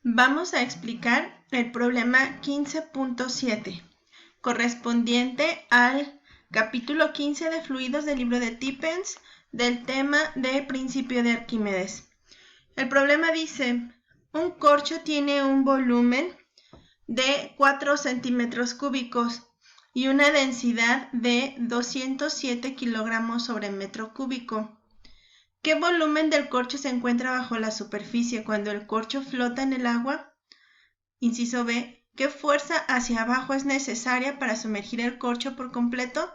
Vamos a explicar el problema 15.7, correspondiente al capítulo 15 de fluidos del libro de Tippens, del tema de principio de Arquímedes. El problema dice, un corcho tiene un volumen de 4 centímetros cúbicos y una densidad de 207 kilogramos sobre metro cúbico. ¿Qué volumen del corcho se encuentra bajo la superficie cuando el corcho flota en el agua? Inciso B. ¿Qué fuerza hacia abajo es necesaria para sumergir el corcho por completo?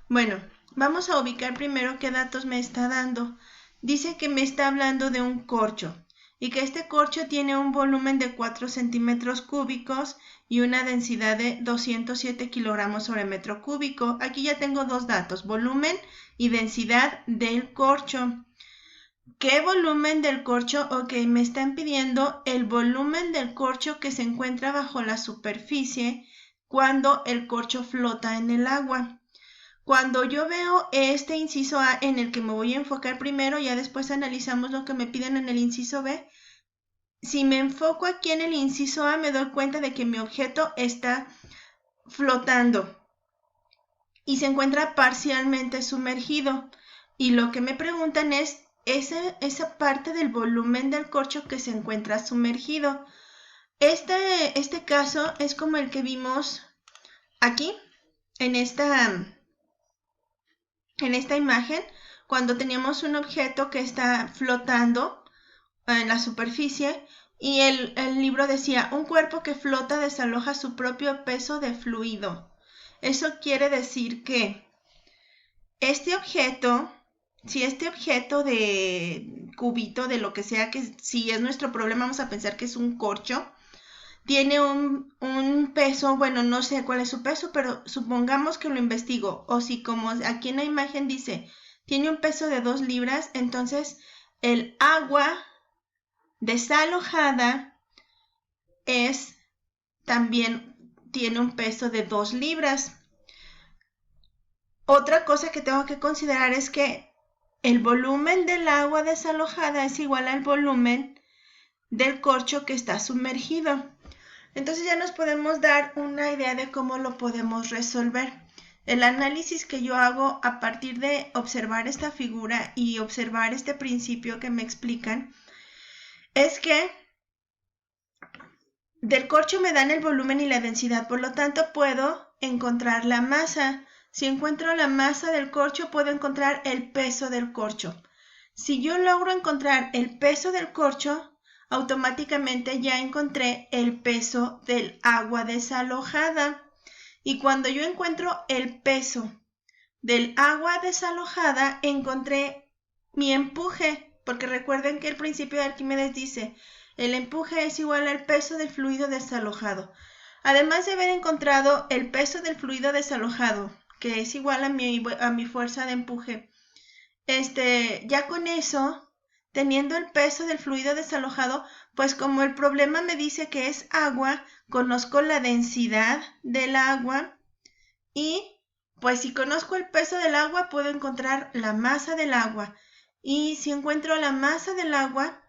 Bueno, vamos a ubicar primero qué datos me está dando. Dice que me está hablando de un corcho y que este corcho tiene un volumen de 4 centímetros cúbicos y una densidad de 207 kilogramos sobre metro cúbico. Aquí ya tengo dos datos, volumen y densidad del corcho. ¿Qué volumen del corcho? Ok, me están pidiendo el volumen del corcho que se encuentra bajo la superficie cuando el corcho flota en el agua. Cuando yo veo este inciso A en el que me voy a enfocar primero, ya después analizamos lo que me piden en el inciso B. Si me enfoco aquí en el inciso A, me doy cuenta de que mi objeto está flotando y se encuentra parcialmente sumergido. Y lo que me preguntan es esa parte del volumen del corcho que se encuentra sumergido. Este caso es como el que vimos aquí, en esta imagen, cuando teníamos un objeto que está flotando en la superficie y el libro decía, un cuerpo que flota desaloja su propio peso de fluido. Eso quiere decir que este objeto, si este objeto de cubito, de lo que sea, que si es nuestro problema, vamos a pensar que es un corcho, tiene un peso, bueno, no sé cuál es su peso, pero supongamos que lo investigo, o si como aquí en la imagen dice, tiene un peso de 2 libras, entonces el agua desalojada también tiene un peso de 2 libras. Otra cosa que tengo que considerar es que el volumen del agua desalojada es igual al volumen del corcho que está sumergido. Entonces ya nos podemos dar una idea de cómo lo podemos resolver. El análisis que yo hago a partir de observar esta figura y observar este principio que me explican es que del corcho me dan el volumen y la densidad, por lo tanto puedo encontrar la masa. Si encuentro la masa del corcho, puedo encontrar el peso del corcho. Si yo logro encontrar el peso del corcho, automáticamente ya encontré el peso del agua desalojada. Y cuando yo encuentro el peso del agua desalojada, encontré mi empuje, porque recuerden que el principio de Arquímedes dice, el empuje es igual al peso del fluido desalojado. Además de haber encontrado el peso del fluido desalojado, que es igual a mi fuerza de empuje, ya con eso, teniendo el peso del fluido desalojado, pues como el problema me dice que es agua, conozco la densidad del agua y pues si conozco el peso del agua puedo encontrar la masa del agua. Y si encuentro la masa del agua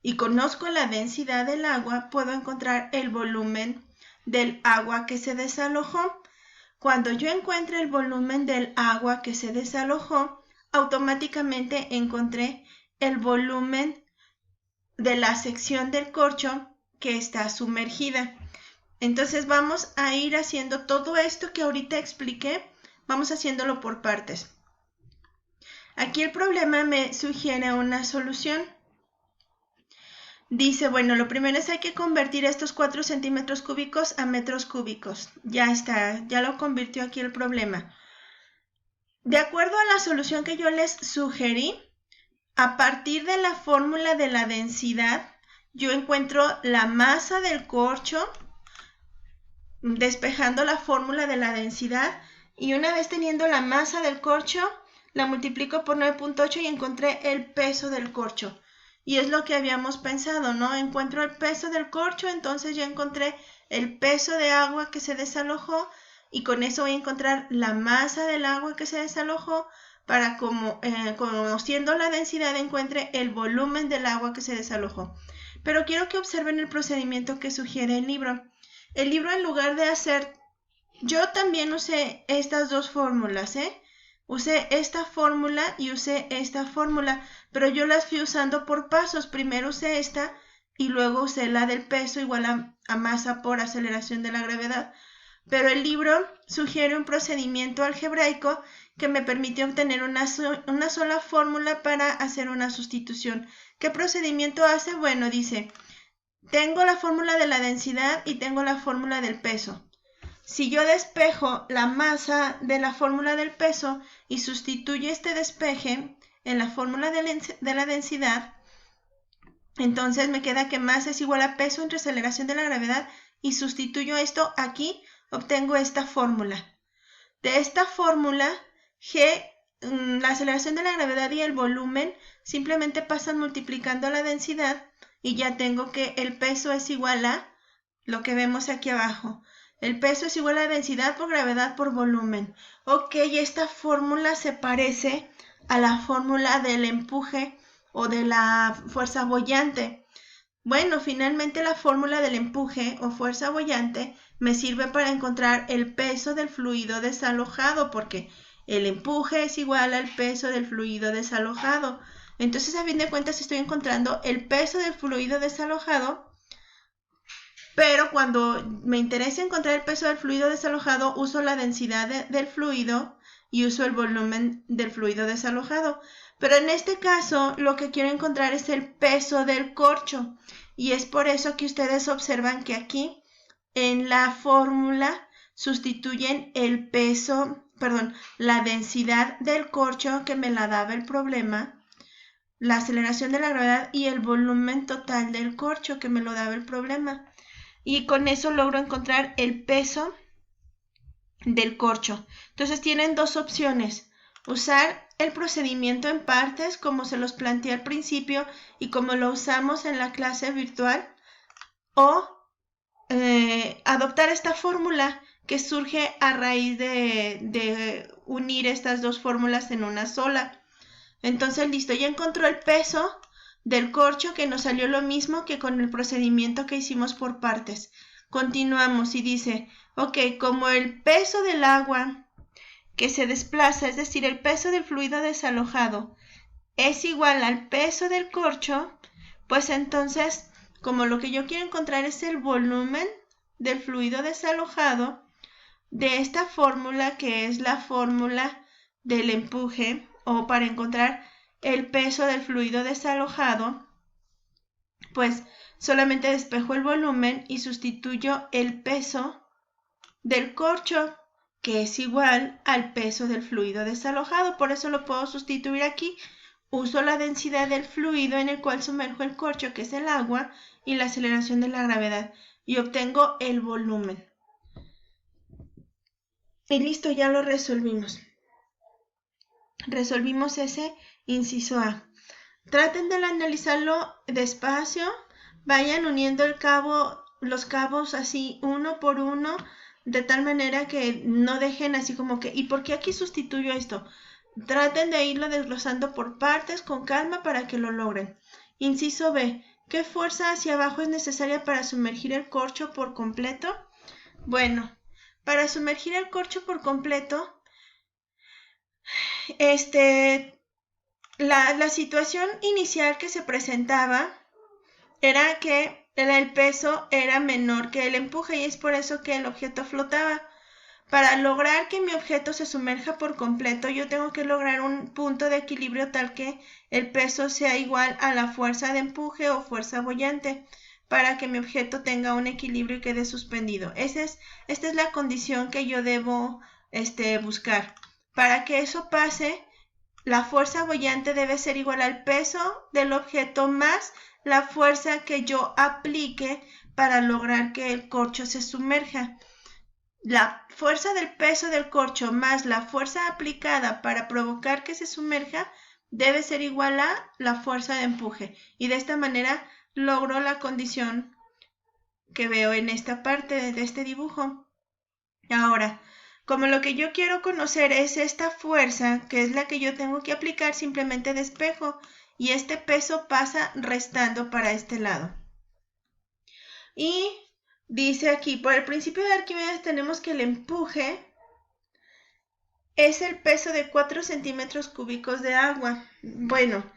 y conozco la densidad del agua, puedo encontrar el volumen del agua que se desalojó. Cuando yo encuentre el volumen del agua que se desalojó, automáticamente encontré el volumen de la sección del corcho que está sumergida. Entonces vamos a ir haciendo todo esto que ahorita expliqué, vamos haciéndolo por partes. Aquí el problema me sugiere una solución. Dice, bueno, lo primero es hay que convertir estos 4 centímetros cúbicos a metros cúbicos. Ya está, ya lo convirtió aquí el problema. De acuerdo a la solución que yo les sugerí, a partir de la fórmula de la densidad, yo encuentro la masa del corcho, despejando la fórmula de la densidad, y una vez teniendo la masa del corcho, la multiplico por 9.8 y encontré el peso del corcho. Y es lo que habíamos pensado, ¿no? Encuentro el peso del corcho, entonces ya encontré el peso de agua que se desalojó y con eso voy a encontrar la masa del agua que se desalojó para conociendo la densidad encuentre el volumen del agua que se desalojó. pero quiero que observen el procedimiento que sugiere el libro. El libro, en lugar de hacer... Yo también usé estas dos fórmulas, Usé esta fórmula y usé esta fórmula, pero yo las fui usando por pasos. Primero usé esta y luego usé la del peso igual a masa por aceleración de la gravedad. Pero el libro sugiere un procedimiento algebraico que me permite obtener una sola fórmula para hacer una sustitución. ¿Qué procedimiento hace? Bueno, dice, tengo la fórmula de la densidad y tengo la fórmula del peso. Si yo despejo la masa de la fórmula del peso y sustituyo este despeje en la fórmula de la densidad, entonces me queda que masa es igual a peso entre aceleración de la gravedad, y sustituyo esto aquí, obtengo esta fórmula. De esta fórmula, la aceleración de la gravedad y el volumen simplemente pasan multiplicando la densidad y ya tengo que el peso es igual a lo que vemos aquí abajo. El peso es igual a densidad por gravedad por volumen. Ok, esta fórmula se parece a la fórmula del empuje o de la fuerza boyante. Bueno, finalmente la fórmula del empuje o fuerza boyante me sirve para encontrar el peso del fluido desalojado, porque el empuje es igual al peso del fluido desalojado. Entonces, a fin de cuentas, estoy encontrando el peso del fluido desalojado, pero cuando me interesa encontrar el peso del fluido desalojado, uso la densidad del fluido y uso el volumen del fluido desalojado. Pero en este caso, lo que quiero encontrar es el peso del corcho. Y es por eso que ustedes observan que aquí, en la fórmula, sustituyen el peso, la densidad del corcho que me la daba el problema, la aceleración de la gravedad y el volumen total del corcho que me lo daba el problema. Y con eso logro encontrar el peso del corcho. Entonces tienen dos opciones: usar el procedimiento en partes como se los planteé al principio y como lo usamos en la clase virtual, o adoptar esta fórmula que surge a raíz de unir estas dos fórmulas en una sola. Entonces, listo, ya encontró el peso del corcho, que nos salió lo mismo que con el procedimiento que hicimos por partes. Continuamos y dice, ok, como el peso del agua que se desplaza, es decir, el peso del fluido desalojado, es igual al peso del corcho, pues entonces, como lo que yo quiero encontrar es el volumen del fluido desalojado, de esta fórmula, que es la fórmula del empuje, o para encontrar el peso del fluido desalojado, pues solamente despejo el volumen y sustituyo el peso del corcho, que es igual al peso del fluido desalojado. Por eso lo puedo sustituir aquí. Uso la densidad del fluido en el cual sumerjo el corcho, que es el agua, y la aceleración de la gravedad, y obtengo el volumen. Y listo, ya lo resolvimos. Resolvimos ese inciso A. Traten de analizarlo despacio, vayan uniendo los cabos así uno por uno, de tal manera que no dejen así como que, ¿y por qué aquí sustituyo esto? Traten de irlo desglosando por partes con calma para que lo logren. Inciso B. ¿Qué fuerza hacia abajo es necesaria para sumergir el corcho por completo? Bueno, para sumergir el corcho por completo, la situación inicial que se presentaba era que el peso era menor que el empuje, y es por eso que el objeto flotaba. Para lograr que mi objeto se sumerja por completo, yo tengo que lograr un punto de equilibrio tal que el peso sea igual a la fuerza de empuje o fuerza boyante, para que mi objeto tenga un equilibrio y quede suspendido. Esta es la condición que yo debo buscar. Para que eso pase, la fuerza boyante debe ser igual al peso del objeto más la fuerza que yo aplique para lograr que el corcho se sumerja. La fuerza del peso del corcho más la fuerza aplicada para provocar que se sumerja debe ser igual a la fuerza de empuje. Y de esta manera logro la condición que veo en esta parte de este dibujo. Ahora, como lo que yo quiero conocer es esta fuerza, que es la que yo tengo que aplicar, simplemente despejo y este peso pasa restando para este lado. Y dice aquí, por el principio de Arquímedes tenemos que el empuje es el peso de 4 centímetros cúbicos de agua. Bueno,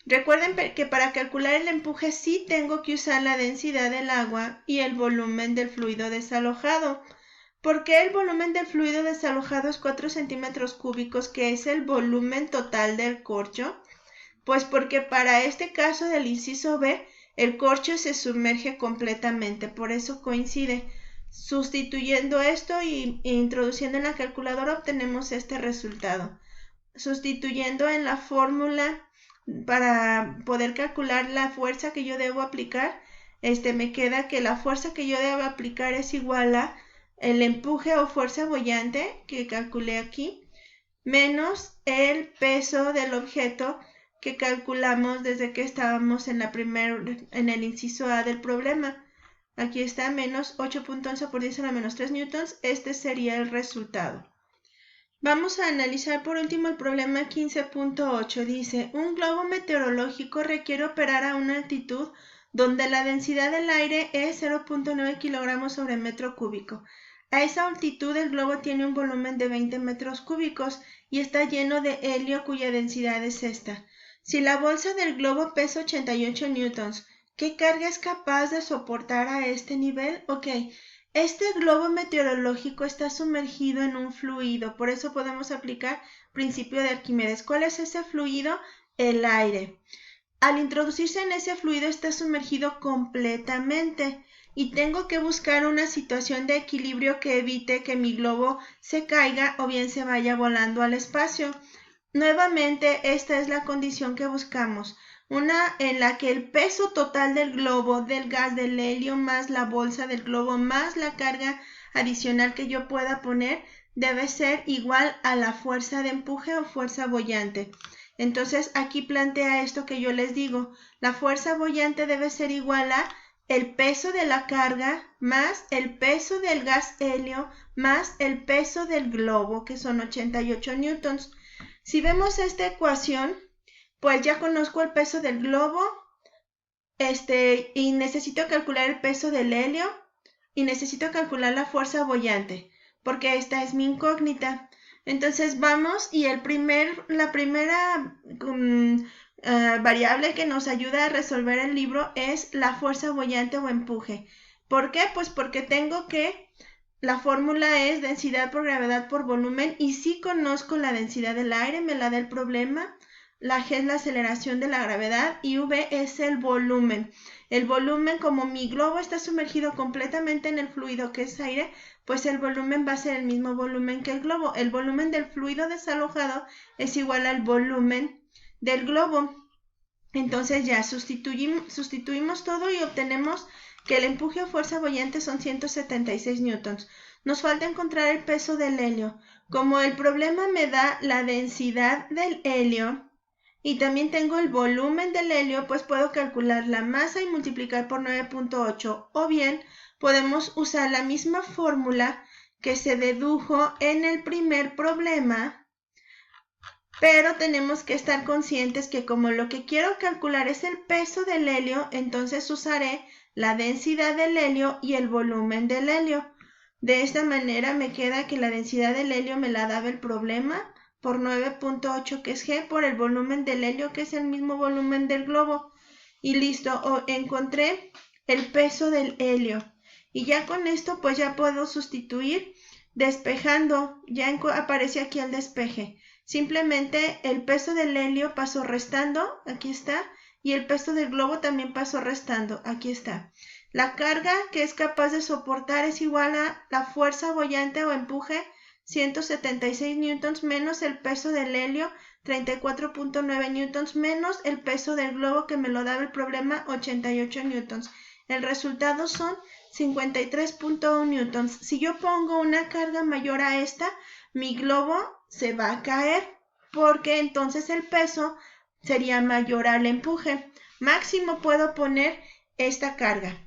recuerden que para calcular el empuje sí tengo que usar la densidad del agua y el volumen del fluido desalojado. ¿Por qué el volumen del fluido desalojado es 4 centímetros cúbicos, que es el volumen total del corcho? Pues porque para este caso del inciso B, el corcho se sumerge completamente, por eso coincide. Sustituyendo esto e introduciendo en la calculadora obtenemos este resultado. Sustituyendo en la fórmula para poder calcular la fuerza que yo debo aplicar, me queda que la fuerza que yo debo aplicar es igual a el empuje o fuerza boyante que calculé aquí, menos el peso del objeto que calculamos desde que estábamos en el inciso A del problema. Aquí está, menos 8.11 por 10 a la menos 3 newtons. Este sería el resultado. Vamos a analizar por último el problema 15.8. Dice, un globo meteorológico requiere operar a una altitud donde la densidad del aire es 0.9 kilogramos sobre metro cúbico. A esa altitud el globo tiene un volumen de 20 metros cúbicos y está lleno de helio cuya densidad es esta. Si la bolsa del globo pesa 88 newtons, ¿qué carga es capaz de soportar a este nivel? Ok, este globo meteorológico está sumergido en un fluido, por eso podemos aplicar principio de Arquímedes. ¿Cuál es ese fluido? El aire. Al introducirse en ese fluido está sumergido completamente y tengo que buscar una situación de equilibrio que evite que mi globo se caiga o bien se vaya volando al espacio. Nuevamente, esta es la condición que buscamos, una en la que el peso total del globo, del gas, del helio, más la bolsa del globo, más la carga adicional que yo pueda poner, debe ser igual a la fuerza de empuje o fuerza boyante. Entonces, aquí plantea esto que yo les digo, la fuerza boyante debe ser igual a el peso de la carga más el peso del gas helio más el peso del globo, que son 88 newtons. Si vemos esta ecuación, pues ya conozco el peso del globo, y necesito calcular el peso del helio y necesito calcular la fuerza boyante, porque esta es mi incógnita. Entonces vamos y la primera variable que nos ayuda a resolver el libro es la fuerza boyante o empuje. ¿Por qué? Pues porque tengo que la fórmula es densidad por gravedad por volumen y sí conozco la densidad del aire, me la da el problema. La G es la aceleración de la gravedad y V es el volumen. El volumen, como mi globo está sumergido completamente en el fluido que es aire, pues el volumen va a ser el mismo volumen que el globo. El volumen del fluido desalojado es igual al volumen del globo. Entonces ya sustituimos todo y obtenemos que el empuje o fuerza boyante son 176 newtons. Nos falta encontrar el peso del helio. Como el problema me da la densidad del helio y también tengo el volumen del helio, pues puedo calcular la masa y multiplicar por 9.8. O bien podemos usar la misma fórmula que se dedujo en el primer problema, pero tenemos que estar conscientes que como lo que quiero calcular es el peso del helio, entonces usaré la densidad del helio y el volumen del helio. De esta manera me queda que la densidad del helio me la daba el problema por 9.8, que es G, por el volumen del helio, que es el mismo volumen del globo. Y listo, encontré el peso del helio. Y ya con esto pues ya puedo sustituir despejando, ya aparece aquí el despeje. Simplemente el peso del helio pasó restando, aquí está, y el peso del globo también pasó restando, aquí está. La carga que es capaz de soportar es igual a la fuerza boyante o empuje, 176 newtons, menos el peso del helio, 34.9 newtons, menos el peso del globo que me lo daba el problema, 88 newtons. El resultado son 53.1 newtons. Si yo pongo una carga mayor a esta, mi globo se va a caer porque entonces el peso sería mayor al empuje. Máximo puedo poner esta carga.